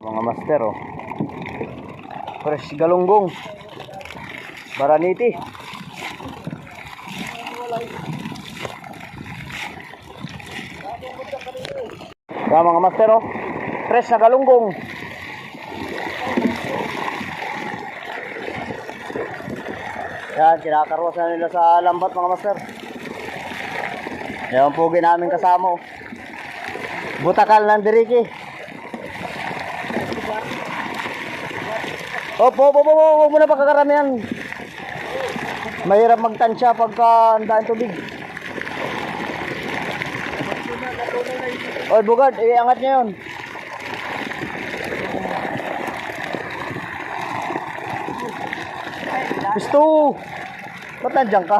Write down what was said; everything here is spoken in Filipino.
Mga master, oh. Fresh galunggong. Baraniti. Yan mga master, oh. Fresh na galunggong. Yan, kinakarwasan nila sa lambat mga master. Yan po namin kasama, oh. Butakal ng diriki. Opo, huwag mo na pagkakaramihan. Mahirap magtansya pagka andahan tubig. Oy, bugad, iangat niya yun. Gusto. Ba't nandiyan ka?